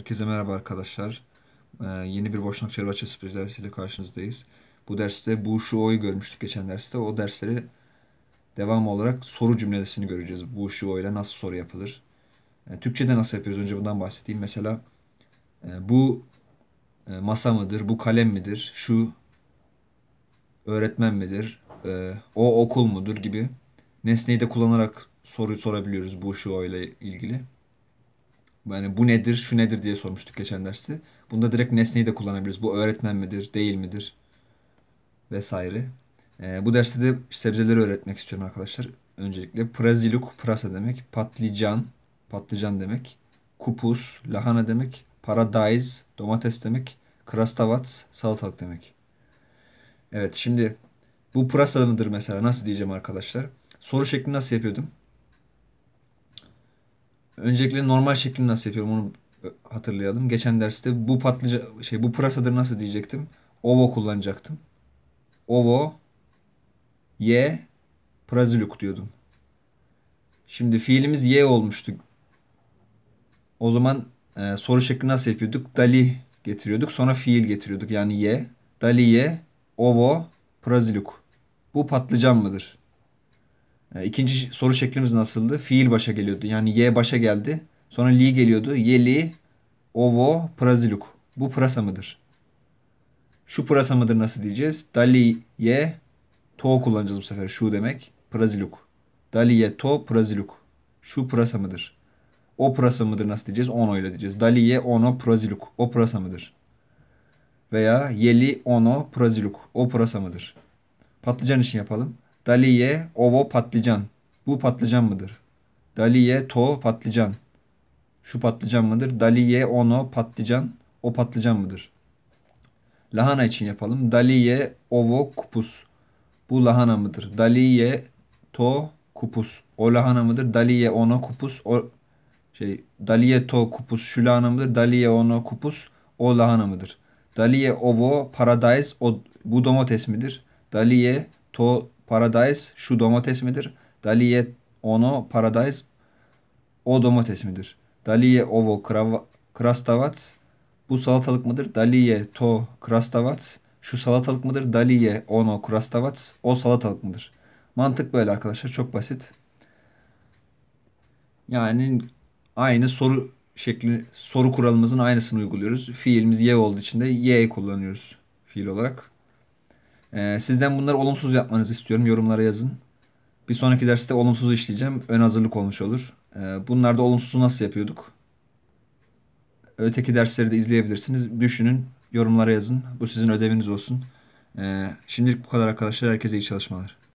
Herkese merhaba arkadaşlar. Yeni bir boşnak çarpı açı sürpriz dersiyle karşınızdayız. Bu derste bu şu o'yu görmüştük geçen derste. O dersleri devam olarak soru cümlesini göreceğiz. Bu şu o ile nasıl soru yapılır? Türkçe'de nasıl yapıyoruz? Önce bundan bahsedeyim. Mesela bu masa mıdır? Bu kalem midir? Şu öğretmen midir? O okul mudur gibi nesneyi de kullanarak soru sorabiliyoruz bu şu o ile ilgili. Yani bu nedir, şu nedir diye sormuştuk geçen derste. Bunda direkt nesneyi de kullanabiliriz. Bu öğretmen midir, değil midir vesaire. Bu derste de sebzeleri öğretmek istiyorum arkadaşlar. Öncelikle praziluk, pırasa demek. Patlıcan, patlıcan demek. Kupus, lahana demek. Paradise, domates demek. Krastavat, salatalık demek. Evet, şimdi bu pırasa mıdır mesela? Nasıl diyeceğim arkadaşlar? Soru şeklini nasıl yapıyordum? Öncelikle normal şeklini nasıl yapıyorum onu hatırlayalım. Geçen derste bu bu pırasadır nasıl diyecektim? Ovo kullanacaktım. Ovo ye praziluk diyordum. Şimdi fiilimiz ye olmuştu. O zaman soru şeklini nasıl yapıyorduk? Dali getiriyorduk. Sonra fiil getiriyorduk. Yani ye. Dali ye. Ovo praziluk. Bu patlıcan mıdır? İkinci soru şeklimiz nasıldı? Fiil başa geliyordu. Yani ye başa geldi. Sonra li geliyordu. Yeli ovo praziluk. Bu pırasa mıdır? Şu pırasa mıdır nasıl diyeceğiz? Daliye to kullanacağız bu sefer. Şu demek. Praziluk. Daliye to praziluk. Şu pırasa mıdır? O pırasa mıdır nasıl diyeceğiz? Ono ile diyeceğiz. Daliye ono praziluk. O pırasa mıdır? Veya yeli ono praziluk. O pırasa mıdır? Patlıcan için yapalım. Daliye ovo patlıcan. Bu patlıcan mıdır? Daliye to patlıcan. Şu patlıcan mıdır? Daliye ono patlıcan. O patlıcan mıdır? Lahana için yapalım. Daliye ovo kupus. Bu lahana mıdır? Daliye to kupus. O lahana mıdır? Daliye ono kupus. Daliye to kupus şu lahana mıdır? Daliye ono kupus. O lahana mıdır? Daliye ovo paradise. Bu domates midir? Daliye to paradise şu domates midir? Daliye ono paradise o domates midir? Daliye ovo krastavats. Bu salatalık mıdır? Daliye to krastavats. Şu salatalık mıdır? Daliye ono krastavats. O salatalık mıdır? Mantık böyle arkadaşlar. Çok basit. Yani aynı soru kuralımızın aynısını uyguluyoruz. Fiilimiz ye olduğu için de ye kullanıyoruz fiil olarak. Sizden bunları olumsuz yapmanızı istiyorum. Yorumlara yazın. Bir sonraki derste olumsuz işleyeceğim. Ön hazırlık olmuş olur. Bunlarda olumsuzu nasıl yapıyorduk? Öteki dersleri de izleyebilirsiniz. Düşünün, yorumlara yazın. Bu sizin ödeviniz olsun. Şimdilik bu kadar arkadaşlar. Herkese iyi çalışmalar.